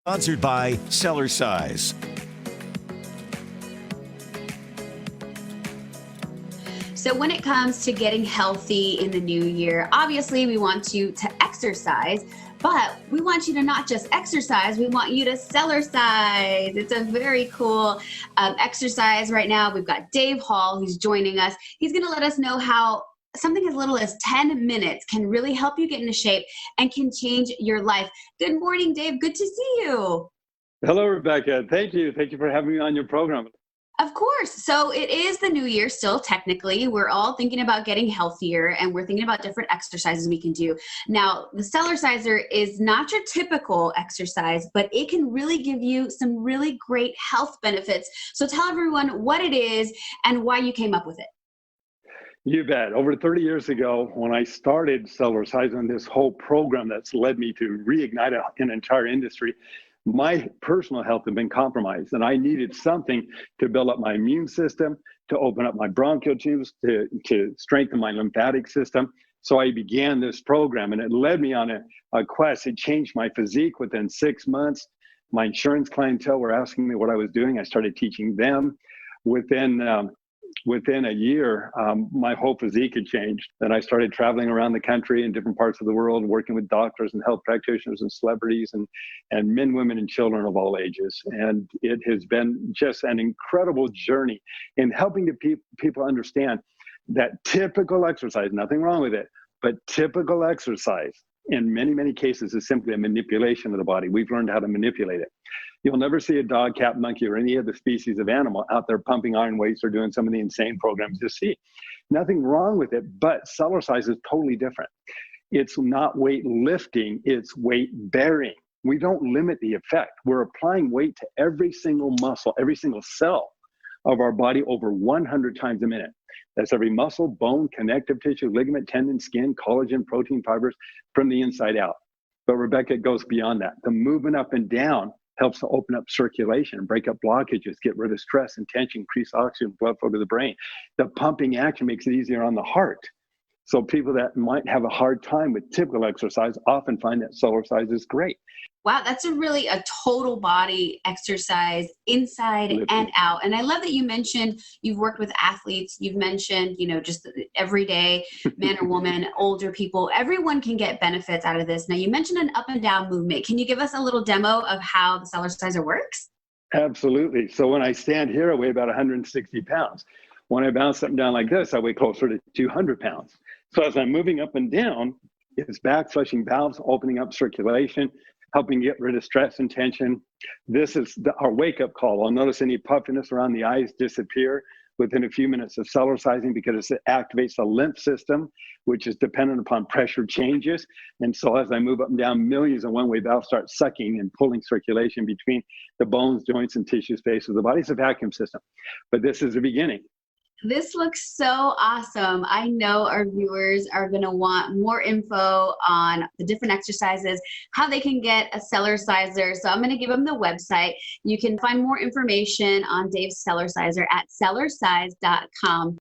Sponsored by Cellercise. So when it comes to getting healthy in the new year, obviously we want you to exercise, but we want you to not just exercise, we want you to Cellercise. It's a very cool exercise right now. We've got Dave Hall who's joining us. He's going to let us know how something as little as 10 minutes can really help you get into shape and can change your life. Good morning, Dave. Good to see you. Hello, Rebecca. Thank you. Thank you for having me on your program. Of course. So it is the new year still, technically. We're all thinking about getting healthier and we're thinking about different exercises we can do. Now, the Cellerciser is not your typical exercise, but it can really give you some really great health benefits. So tell everyone what it is and why you came up with it. You bet. Over 30 years ago, when I started Cellercise on this whole program that's led me to reignite an entire industry, my personal health had been compromised, and I needed something to build up my immune system, to open up my bronchial tubes, to strengthen my lymphatic system. So I began this program, and it led me on a quest. It changed my physique within 6 months. My insurance clientele were asking me what I was doing. I started teaching them. Within a year, my whole physique had changed. Then I started traveling around the country in different parts of the world, working with doctors and health practitioners and celebrities and men, women, and children of all ages. And it has been just an incredible journey in helping people understand that typical exercise, nothing wrong with it, but typical exercise in many, many cases is simply a manipulation of the body. We've learned how to manipulate it. You'll never see a dog, cat, monkey, or any other species of animal out there pumping iron weights or doing some of the insane programs you see. Nothing wrong with it, but Cellercise is totally different. It's not weight lifting, it's weight bearing. We don't limit the effect. We're applying weight to every single muscle, every single cell of our body over 100 times a minute. That's every muscle, bone, connective tissue, ligament, tendon, skin, collagen, protein, fibers from the inside out. But Rebecca, it goes beyond that. The movement up and down helps to open up circulation, break up blockages, get rid of stress and tension, increase oxygen blood flow to the brain. The pumping action makes it easier on the heart. So people that might have a hard time with typical exercise often find that Cellercise is great. Wow, that's a total body exercise inside and out. And I love that you mentioned you've worked with athletes. You've mentioned, just everyday man or woman, older people. Everyone can get benefits out of this. Now, you mentioned an up and down movement. Can you give us a little demo of how the Cellerciser works? Absolutely. So when I stand here, I weigh about 160 pounds. When I bounce something down like this, I weigh closer to 200 pounds. So as I'm moving up and down, it's back flushing valves, opening up circulation, helping get rid of stress and tension. This is our wake-up call. I'll notice any puffiness around the eyes disappear within a few minutes of Cellercising because it activates the lymph system, which is dependent upon pressure changes. And so as I move up and down, millions of one-way valves start sucking and pulling circulation between the bones, joints, and tissue space of the body. It's a vacuum system, but this is the beginning. This looks so awesome. I know our viewers are going to want more info on the different exercises, how they can get a Cellerciser. So I'm going to give them the website. You can find more information on Dave's Cellerciser at cellercise.com.